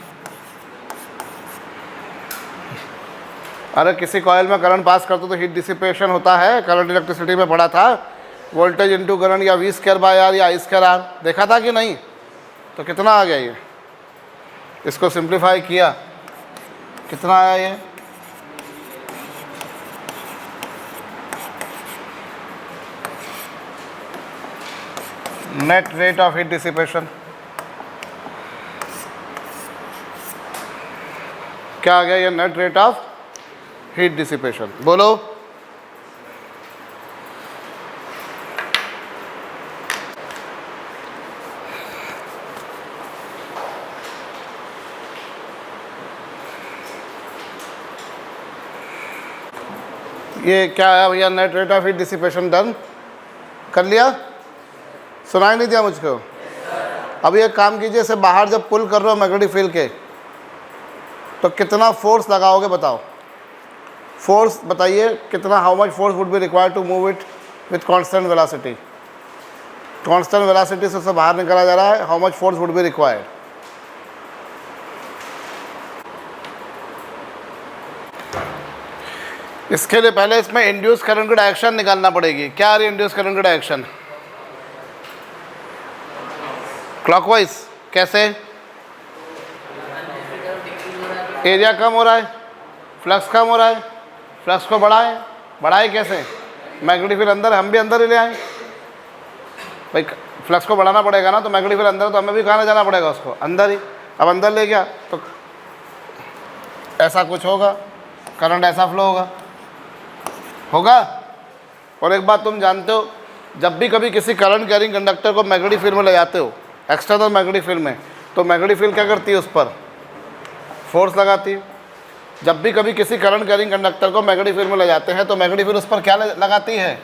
अरे किसी कॉइल में करंट पास करते तो हीट डिसिपेशन होता है, करंट इलेक्ट्रिसिटी में पढ़ा था। वोल्टेज इनटू करंट या V²/R या I²R, देखा था कि नहीं? तो कितना आ गया ये? इसको सिंप्लीफाई किया, कितना आया ये? Net rate of heat dissipation क्या आ गया? ये net rate of heat dissipation. बोलो ये क्या आया भैया? Net rate of heat dissipation. Done कर लिया? सुनाई नहीं दिया मुझको? अभी एक काम कीजिए, से बाहर जब पुल कर रहे हो मैग्नेटिक फील्ड के, तो कितना फोर्स लगाओगे बताओ? फोर्स बताइए कितना, how much force would be required to move it with constant velocity. Constant velocity से बाहर निकाला जा रहा है, how much force would be required? इसके लिए पहले इसमें इंड्यूस करंट की डायरेक्शन निकालना पड़ेगी। क्या आ रही है इंड्यूस करंट की डायरेक्शन? क्लॉकवाइज कैसे? एरिया कम हो रहा है, फ्लक्स कम हो रहा है, फ्लक्स को बढ़ाए कैसे? मैग्नेटिक फील्ड अंदर, हम भी अंदर ही ले आए भाई। फ्लक्स को बढ़ाना पड़ेगा ना, तो मैग्नेटिक फील्ड अंदर, तो हमें भी कहाँ ले जाना पड़ेगा उसको? अंदर ही। अब अंदर ले गया तो ऐसा कुछ होगा, करंट ऐसा फ्लो होगा। और एक बात तुम जानते हो, जब भी कभी किसी करंट कैरिंग कंडक्टर को मैग्नेटिक फील्ड में ले जाते हो, एक्सटर्नल मैग्नेटिक फील्ड में, तो मैग्नेटिक फील्ड क्या करती है? उस पर फोर्स लगाती है। जब भी कभी किसी करंट कैरिंग कंडक्टर को मैग्नेटिक फील्ड में ले जाते हैं, तो मैग्नेटिक फील्ड उस पर क्या लगाती है?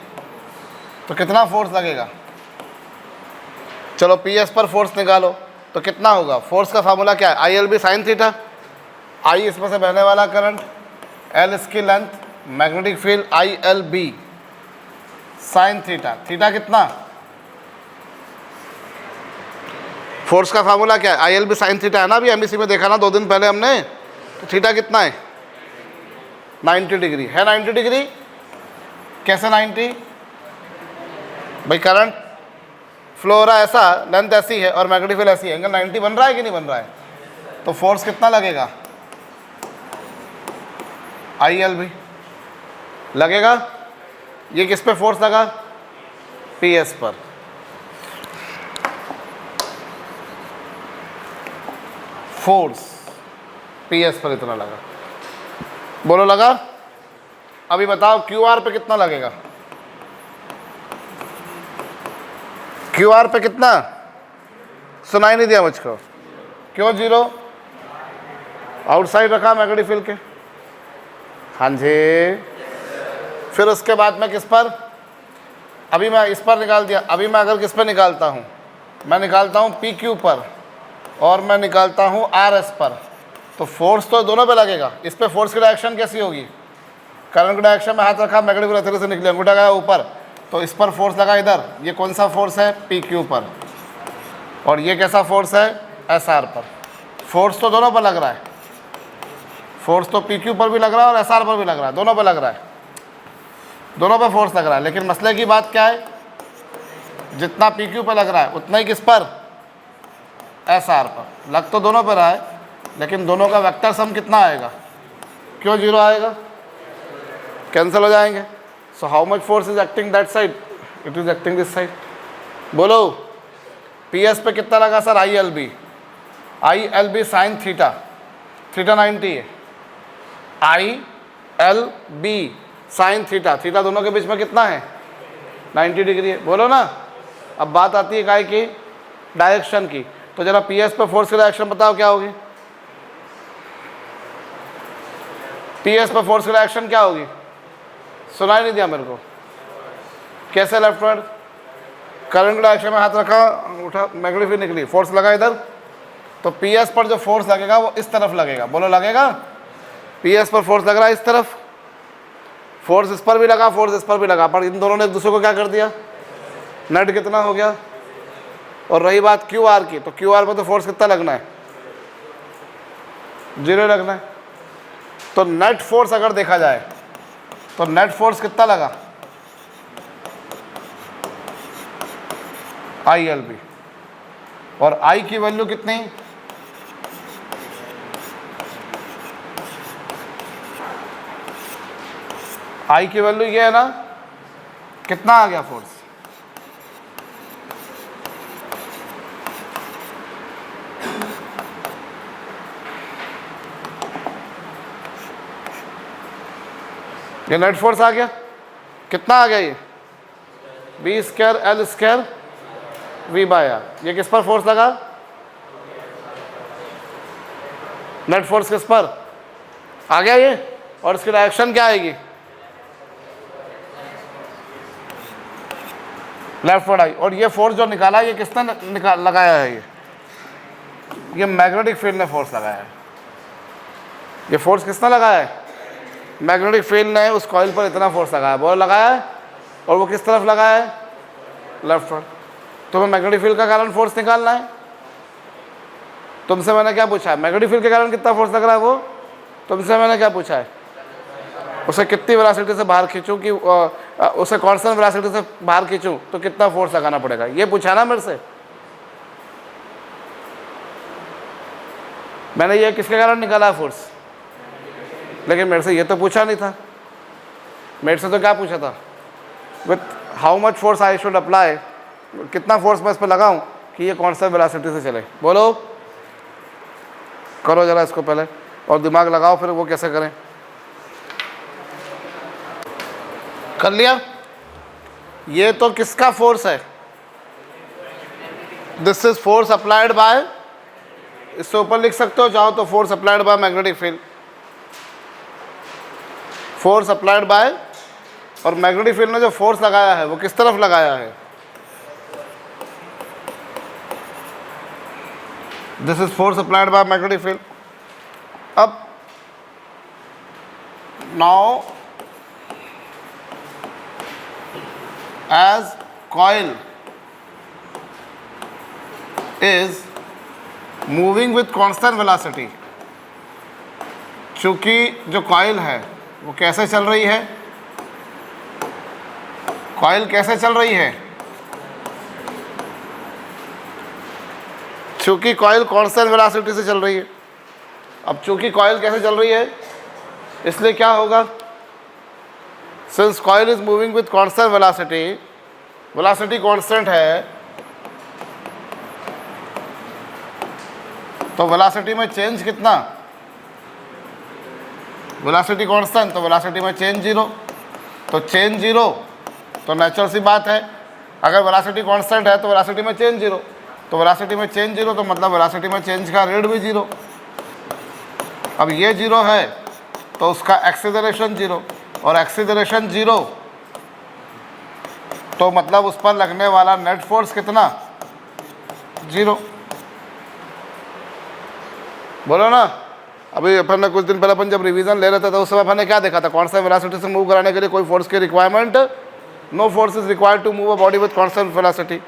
तो कितना फोर्स लगेगा? चलो पी एस पर फोर्स निकालो तो कितना होगा? फोर्स का फार्मूला क्या है? I L B sine theta. I इसमें से बहने वाला करंट, एल इसकी length, magnetic field I L B sine theta. Theta कितना? फोर्स का फार्मूला क्या है? I L B sine theta है ना, अभी एमईसी में देखा ना 2 दिन पहले हमने। तो थीटा कितना है? 90 डिग्री है। 90 डिग्री कैसे 90? भाई करंट फ्लो हो रहा है ऐसा, लेंथ ऐसी है और मैग्नेटिक फील्ड ऐसी है, एंगल 90 बन रहा है कि नहीं बन रहा है? तो फोर्स कितना लगेगा? आई एल बी लगेगा। ये किस पे फोर्स लगा? पी एस पर। फोर्स पी एस पर इतना लगा, बोलो लगा। अभी बताओ क्यू आर पे कितना लगेगा? क्यू आर पे कितना? सुनाई नहीं दिया मुझको, क्यों 0? आउटसाइड रखा मैग्नेटिक फील्ड के। हाँ जी। फिर उसके बाद में किस पर? अभी मैं इस पर निकाल दिया। अभी मैं अगर किस पर निकालता हूँ? मैं निकालता हूँ पी क्यू पर और मैं निकालता हूँ आर एस पर। तो फोर्स तो दोनों पे लगेगा। इस पे फोर्स की डायरेक्शन कैसी होगी? करंट की डायरेक्शन में हाथ रखा, मैग्नेटिक फील्ड से निकले, अंगूठा गया ऊपर, तो इस पर फोर्स लगा इधर। ये कौन सा फोर्स है? पी क्यू पर। और ये कैसा फोर्स है? एस आर पर। फोर्स तो दोनों पर लग रहा है। फोर्स तो पी क्यू पर भी लग रहा है और एस आर पर भी लग रहा है, दोनों पर लग रहा है, दोनों पर फोर्स लग रहा है। लेकिन मसले की बात क्या है? जितना पी क्यू पर लग रहा है उतना ही किस पर? एस आर पर। लग तो दोनों पर रहा है, लेकिन दोनों का वेक्टर सम कितना आएगा? क्यों 0 आएगा? कैंसिल हो जाएंगे। So how much force is acting that side? It is acting this side. बोलो पी एस पे कितना लगा sir? I L B. I L B sine theta. Theta 90 है। I L B sine theta. Theta दोनों के बीच में कितना है? 90 डिग्री है। बोलो ना। अब बात आती है काय की? डायरेक्शन की। तो जरा पी एस पे फोर्स की डायरेक्शन बताओ क्या होगी? पी एस पे फोर्स की डायरेक्शन क्या होगी? सुनाई नहीं दिया मेरे को। कैसे लेफ्टवर्ड? करंट की डायरेक्शन में हाथ रखा, उठा, मैग्नेटिक फील्ड निकली, फोर्स लगा इधर। तो पी एस पर जो फोर्स लगेगा वो इस तरफ लगेगा। बोलो लगेगा। पी एस पर फोर्स लग रहा है इस तरफ, फोर्स इस पर भी लगा, फोर्स इस पर भी लगा, पर इन दोनों ने एक दूसरे को क्या कर दिया? नेट कितना हो गया? और रही बात क्यू आर की, तो क्यू आर पर तो फोर्स कितना लगना है? 0 लगना है। तो नेट फोर्स अगर देखा जाए तो नेट फोर्स कितना लगा? I L B. और आई की वैल्यू कितनी? आई की वैल्यू ये है ना, कितना आ गया फोर्स? ये नेट फोर्स आ गया। कितना आ गया? ये B square L square V by R. ये किस पर फोर्स लगा? नेट फोर्स किस पर आ गया ये? और इसकी डायरेक्शन क्या आएगी? लेफ्टवर्ड आई। और ये फोर्स जो निकाला ये किसने लगाया है? ये मैग्नेटिक फील्ड ने फोर्स लगाया है। ये फोर्स किसने लगाया है? मैग्नेटिक फील्ड ने उस कॉइल पर इतना फोर्स लगाया, बोल लगाया है। और वो किस तरफ लगाया है? लेफ्टवर्ड। तुम्हें मैग्नेटिक फील्ड का कारण फोर्स निकालना है। तुमसे मैंने क्या पूछा है? मैग्नेटिक फील्ड के कारण कितना फोर्स लग रहा है वो? तुमसे मैंने क्या पूछा है? उसे कितनी वेलोसिटी से बाहर खींचूं कि उसे कांस्टेंट वेलोसिटी से बाहर खींचूं तो कितना फोर्स लगाना पड़ेगा? ये पूछा ना मेरे से। मैंने ये किसके कारण निकाला फोर्स, लेकिन मेरे से ये तो पूछा नहीं था। मेरे से तो क्या पूछा था, with how much force I should apply, कितना फोर्स मैं इस पर लगाऊं कि ये कांस्टेंट वेलोसिटी से चले। बोलो, करो जरा इसको पहले और दिमाग लगाओ फिर वो कैसे करें। कर लिया? ये तो किसका फोर्स है, this is force applied by, इससे ऊपर लिख सकते हो चाहो तो, force applied by magnetic field, force applied by, और मैग्नेटिक फील्ड ने जो फोर्स लगाया है वो किस तरफ लगाया है, this is force applied by magnetic field. अब now as coil is moving with constant velocity, चूंकि जो कॉइल है वो कैसे चल रही है, कॉइल कैसे चल रही है, चूंकि कॉइल कांस्टेंट वेलोसिटी से चल रही है। अब चूंकि कॉइल कैसे चल रही है, इसलिए क्या होगा, since coil is moving with constant velocity, velocity constant है तो वेलोसिटी में चेंज कितना, वेलोसिटी कांस्टेंट तो वेलोसिटी में चेंज जीरो, तो चेंज जीरो तो नेचुरल सी बात है, अगर वेलोसिटी कांस्टेंट है तो वेलोसिटी में चेंज जीरो, तो वेलोसिटी में चेंज जीरो तो मतलब वेलोसिटी में चेंज का रेट भी जीरो। अब ये जीरो है तो उसका एक्सीलरेशन जीरो, और एक्सीलरेशन जीरो तो मतलब उस पर लगने वाला नेट फोर्स कितना, जीरो। बोलो ना, अभी अपन ने कुछ दिन पहले अपन जब रिवीजन ले रहे थे तो उस समय अपन ने क्या देखा था, कांस्टेंट वेलोसिटी से मूव कराने के लिए कोई फोर्स की requirement, no force is required to move a body with constant velocity,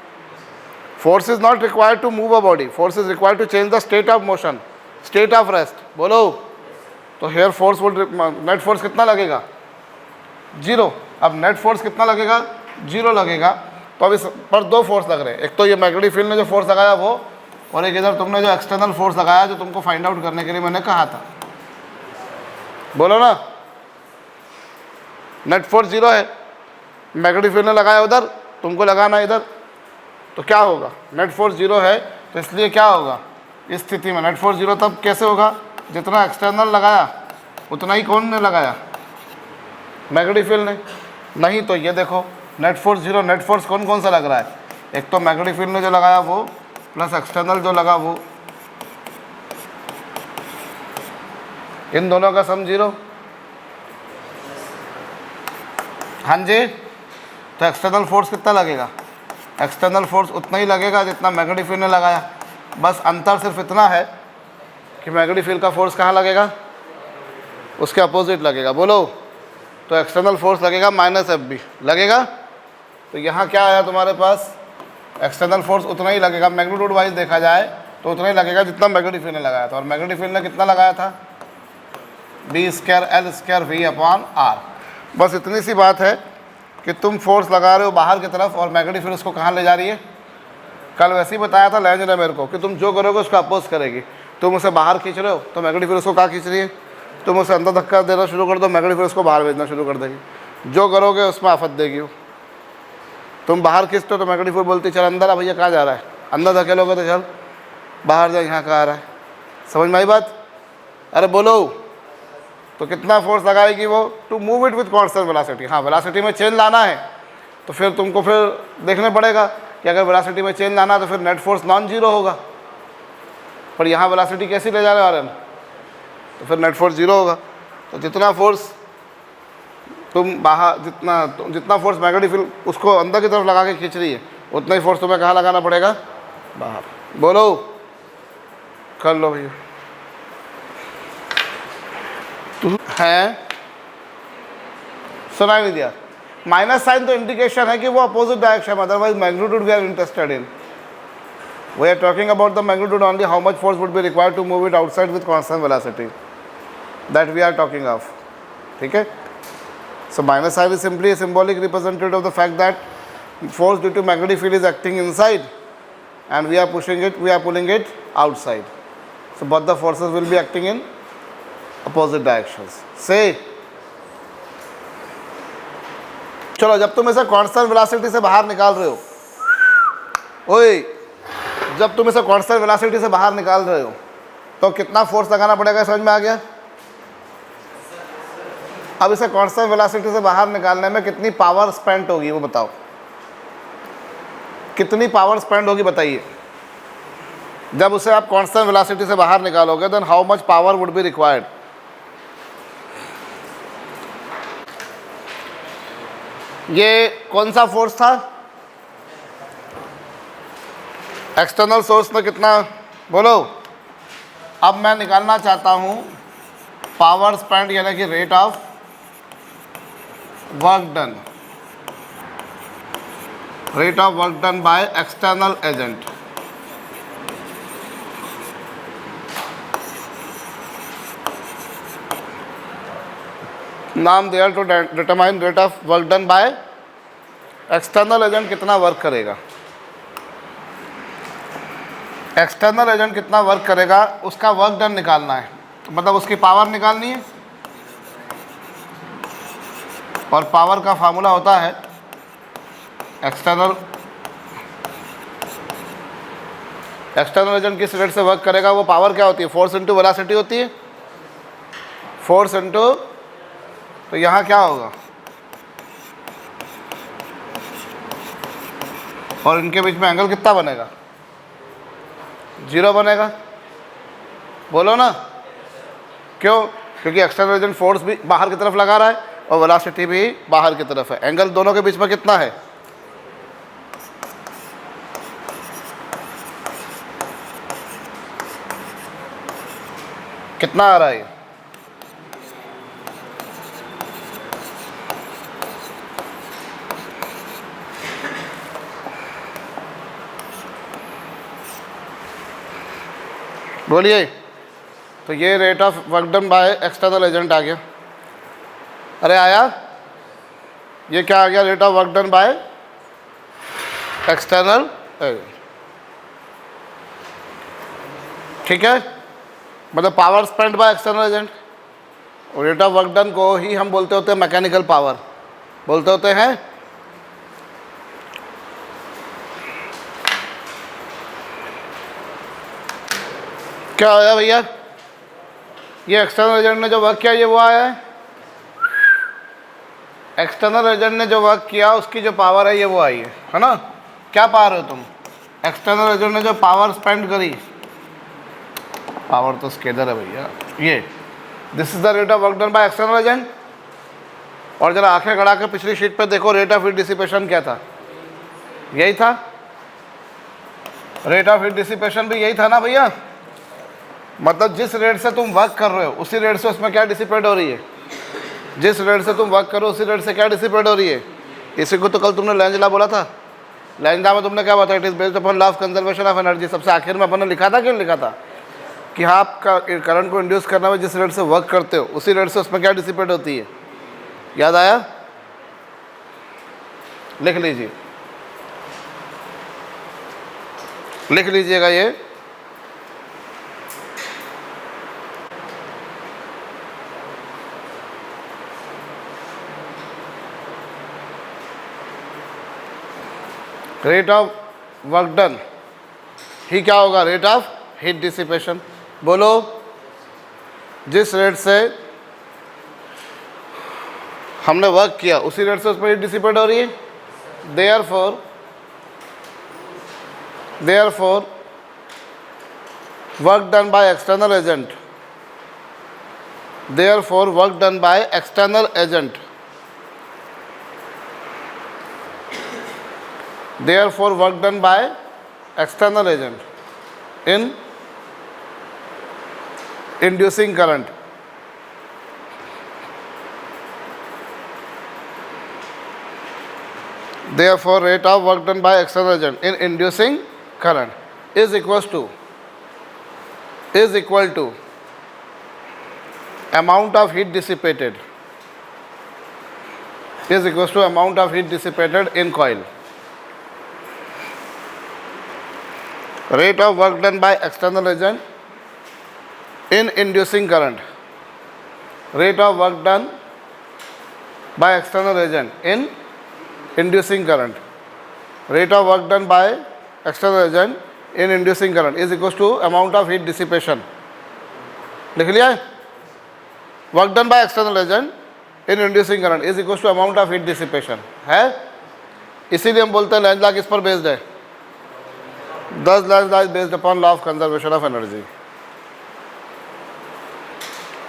force is not required to move a body, force is required to change the state of motion, state of rest. बोलो, तो hair force net force कितना लगेगा, zero. अब net force कितना लगेगा, zero लगेगा। तो अब इस पर दो फोर्स लग रहे हैं, एक तो ये मैग्नेटिक फील्ड ने जो फोर्स लगाया वो, और एक इधर तुमने जो एक्सटर्नल फोर्स लगाया जो तुमको फाइंड आउट करने के लिए मैंने कहा था। बोलो ना, नेट फोर्स जीरो है, मैग्नेटिक फील्ड ने लगाया उधर, तुमको लगाना इधर, तो क्या होगा, नेट फोर्स जीरो है तो इसलिए क्या होगा, इस स्थिति में नेट फोर्स जीरो तब कैसे होगा, जितना एक्सटर्नल लगाया उतना ही कौन ने लगाया, मैग्नेटिक फील्ड ने। नहीं तो ये देखो, net force zero, net force कौन कौन सा लग रहा है, एक तो मैग्नेटिक फील्ड ने जो लगाया वो, प्लस एक्सटर्नल जो लगा वो, इन दोनों का सम जीरो। हाँ जी, तो एक्सटर्नल फोर्स कितना लगेगा, एक्सटर्नल फोर्स उतना ही लगेगा जितना मैग्नेटिक फील्ड ने लगाया, बस अंतर सिर्फ इतना है कि मैग्नेटिक फील्ड का फोर्स कहाँ लगेगा, उसके अपोजिट लगेगा। बोलो, तो एक्सटर्नल फोर्स लगेगा माइनस एफ बी लगेगा। तो यहाँ क्या आया तुम्हारे पास, एक्सटर्नल फोर्स उतना ही लगेगा, मैग्नीट्यूड वाइज देखा जाए तो उतना ही लगेगा जितना मैग्नेटिक फील्ड ने लगाया था, और मैग्नेटिक फील्ड ने कितना लगाया था, B square L square V upon R. बस इतनी सी बात है कि तुम फोर्स लगा रहे हो बाहर की तरफ और मैग्नेटिक फील्ड उसको कहाँ ले जा रही है। कल वैसे ही बताया था लैंज ने मेरे को कि तुम जो करोगे उसका अपोज करेगी। तुम उसे बाहर खींच रहे हो तो मैग्नेटिक फील्ड उसको कहाँ खींच रही है, तुम उसे अंदर धक्का देना शुरू कर दो, मैग्नेटिक फील्ड उसको बाहर भेजना शुरू कर देगी। जो करोगे उसमें आफत देगी वो। तुम बाहर खींचते हो तो मैग्नेटिक फील्ड बोलती चल अंदर आ भैया, कहाँ जा रहा है, अंदर धकेलोगे तो चल बाहर जा, यहाँ कहाँ आ रहा है। समझ में आई बात? अरे बोलो, तो कितना फोर्स लगाएगी वो, to move it with constant velocity. हाँ, वेलोसिटी में चेंज लाना है तो फिर तुमको फिर देखने पड़ेगा कि अगर वेलोसिटी में चेंज लाना है तो फिर नेट फोर्स नॉन जीरो होगा, पर यहाँ वेलोसिटी कैसी ले जा रहे हैं तो फिर नेट फोर्स जीरो होगा। तो जितना फोर्स तुम बाहर, जितना फोर्स मैग्नेटिक फील्ड उसको अंदर की तरफ लगा के खींच रही है, उतना ही फोर्स तुम्हें कहाँ लगाना पड़ेगा, बाहर। बोलो, कर लो भैया। है सुना नहीं दिया, माइनस साइन तो इंडिकेशन है कि वो opposite direction, otherwise magnitude we are interested in, we are talking about the magnitude only, how much force would be required to move it outside with constant velocity, that we are talking of. ठीक है, so minus sign is simply a symbolic representative of the fact that force due to magnetic field is acting inside and we are pushing it, we are pulling it outside. So both the forces will be acting in opposite directions. Say. चलो, जब तुम इसे constant velocity से बाहर निकाल रहे हो, ओए, जब तुम इसे कांस्टेंट वेलोसिटी से बाहर निकाल रहे हो तो कितना फोर्स लगाना पड़ेगा, समझ में आ गया? अब इसे कांस्टेंट वेलोसिटी से बाहर निकालने में कितनी पावर स्पेंड होगी वो बताओ, कितनी पावर स्पेंड होगी बताइए। जब उसे आप कांस्टेंट वेलोसिटी से बाहर निकालोगे then how much power would be required? ये कौन सा फोर्स था? एक्सटर्नल सोर्स में कितना, बोलो। अब मैं निकालना चाहता हूँ पावर स्पेंड यानी कि rate of work done, rate of work done by external agent. नाम there to determine rate of work done by external agent कितना वर्क करेगा। एक्सटर्नल एजेंट कितना वर्क करेगा उसका वर्क डन निकालना है, मतलब उसकी पावर निकालनी है। और पावर का फार्मूला होता है एक्सटर्नल एजेंट किस रेट से वर्क करेगा, वो पावर क्या होती है? फोर्स इंटू वेलोसिटी होती है। फोर्स इंटू, तो यहाँ क्या होगा, और इनके बीच में एंगल कितना बनेगा? 0 बनेगा। बोलो ना, क्यों? क्योंकि एक्सटर्नल एजेंट फोर्स भी बाहर की तरफ लगा रहा है और वेलोसिटी भी बाहर की तरफ है। एंगल दोनों के बीच में कितना है? कितना आ रहा है? बोलिए। तो ये rate of work done by external agent आ गया। अरे आया? ये क्या आ गया? Rate of work done by external agent. ठीक है, मतलब power spend by external agent. और रेट ऑफ वर्क डन को ही हम बोलते होते हैं मैकेनिकल पावर, बोलते होते हैं। क्या आया भैया? ये एक्सटर्नल एजेंट ने जो वर्क किया ये वो आया है। एक्सटर्नल एजेंट ने जो वर्क किया उसकी जो पावर है ये वो आई है ना? क्या पा रहे हो तुम? एक्सटर्नल एजेंट ने जो पावर स्पेंड करी, पावर तो स्केलर है भैया। ये this is the rate of work done by external agent. और जरा आंखें गड़ा के पिछली शीट पे देखो, रेट ऑफ हीट डिसिपेशन क्या था? यही था। रेट ऑफ हीट डिसिपेशन भी यही था ना भैया। मतलब जिस रेट से तुम वर्क कर रहे हो उसी रेट से उसमें क्या डिसिपेट हो रही है? जिस रेट से तुम वर्क करो उसी रेट से क्या डिसिपेट हो रही है? इसी को तो कल तुमने लेंज लॉ बोला था। लेंज लॉ में तुमने क्या बताया? It is based upon law of conservation of energy. सबसे आखिर में अपन ने लिखा था, क्यों लिखा था? कि आप करंट को इंड्यूस करने में जिस रेट से वर्क करते हो उसी रेट से उसमें क्या डिसिपेट होती है। याद आया? लिख लीजिए, लिख लीजिएगा ये। रेट ऑफ वर्क डन ही क्या होगा? Rate of heat dissipation. बोलो। जिस रेट से हमने वर्क किया उसी रेट से उस पर हीट डिसिपेट हो रही है। Therefore work done by external agent, therefore work done by external agent, therefore work done by external agent in inducing current therefore rate of work done by external agent in inducing current is equal to amount of heat dissipated, is equals to amount of heat dissipated in coil. Rate of work done by external agent in inducing current, rate of work done by external agent in inducing current, rate of work done by external agent in inducing current is equals to amount of heat dissipation. लिख लिया है? Work done by external agent in inducing current is equal to amount of heat dissipation है. इसीलिए हम बोलते हैं Lenz law किस पर बेस्ड है? Thus Lenz law is based upon law of conservation of energy.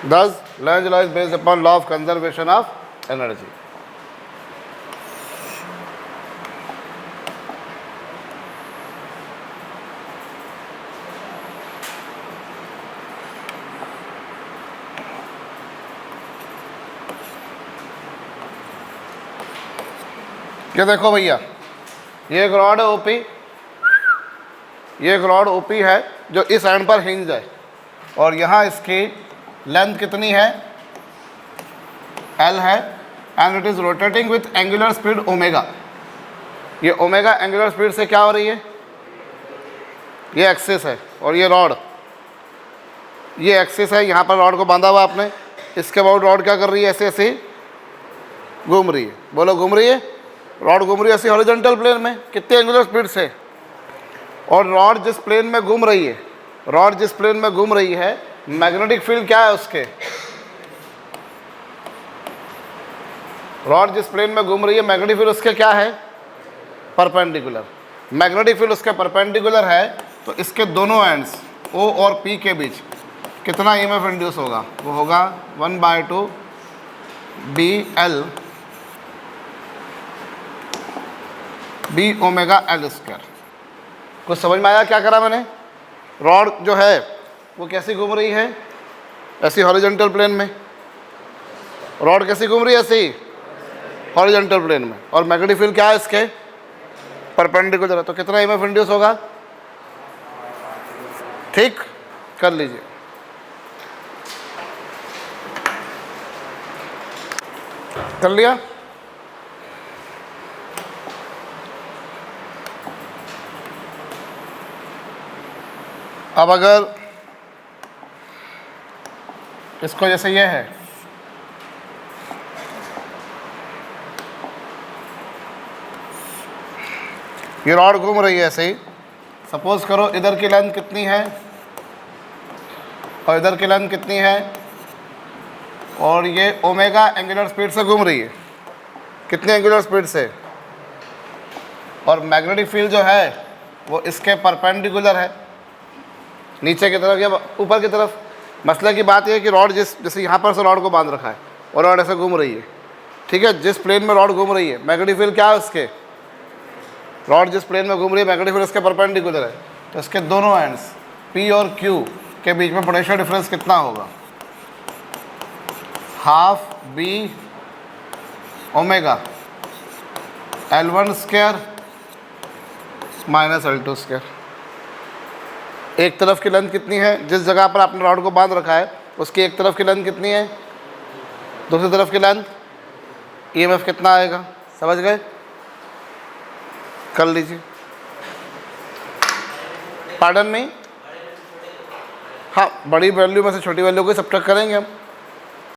Thus Lenz law is based upon law of conservation of energy. ये देखो भैया, ये एक रॉड है ओपी, ये एक रॉड ओपी है जो इस एंड पर हिंज है और यहाँ इसकी लेंथ कितनी है? L है and it is rotating with angular speed omega. ये ओमेगा एंगुलर स्पीड से क्या हो रही है? ये एक्सिस है और ये रॉड, ये एक्सिस है. यहाँ पर रॉड को बांधा हुआ आपने, इसके बाद रॉड क्या कर रही है? ऐसे ऐसे घूम रही है. बोलो घूम रही है. रॉड घूम रही है ऐसी हॉरिजॉन्टल प्लेन में कितने एंगुलर स्पीड से. और रॉड जिस प्लेन में घूम रही है, रॉड जिस प्लेन में घूम रही है, मैग्नेटिक फील्ड क्या है उसके? रॉड जिस प्लेन में घूम रही है मैग्नेटिक फील्ड उसके क्या है? परपेंडिकुलर. मैग्नेटिक फील्ड उसके परपेंडिकुलर है तो इसके दोनों एंड्स O और P के बीच कितना EMF इंड्यूस होगा? वो होगा 1/2 BL B omega L square. कुछ समझ में आया क्या करा मैंने? रॉड जो है वो कैसी घूम रही है? ऐसी हॉरिजॉन्टल प्लेन में. रॉड कैसी घूम रही है? ऐसी हॉरिजॉन्टल प्लेन में. और मैग्नेटिक फील्ड क्या है इसके? परपेंडिकुलर है. तो कितना EMF इंड्यूस होगा? ठीक कर लीजिए. कर लिया? अब अगर इसको जैसे ये है, ये रॉड घूम रही है ऐसे ही. सपोज करो इधर की लेंथ कितनी है और इधर की लेंथ कितनी है और ये ओमेगा एंगुलर स्पीड से घूम रही है. कितने एंगुलर स्पीड से? और मैग्नेटिक फील्ड जो है वो इसके परपेंडिकुलर है, नीचे की तरफ या ऊपर की तरफ. मसले की बात यह है कि रॉड जैसे यहाँ पर से रॉड को बांध रखा है और रॉड ऐसे घूम रही है. ठीक है, जिस प्लेन में रॉड घूम रही है मैग्नेटिक फील्ड क्या है उसके? रॉड जिस प्लेन में घूम रही है मैग्नेटिक फील्ड उसके परपेंडिकुलर है. तो इसके दोनों एंड्स P और Q के बीच में पोटेंशियल डिफरेंस कितना होगा? Half B omega L1 square minus L2 square. एक तरफ की लेंथ कितनी है? जिस जगह पर आपने रॉड को बांध रखा है उसकी एक तरफ की लेंथ कितनी है? दूसरी तरफ की लेंथ. EMF कितना आएगा? समझ गए? कर लीजिए. पार्डन में हाँ, बड़ी वैल्यू में से छोटी वैल्यू को सब्ट्रैक्ट करेंगे हम.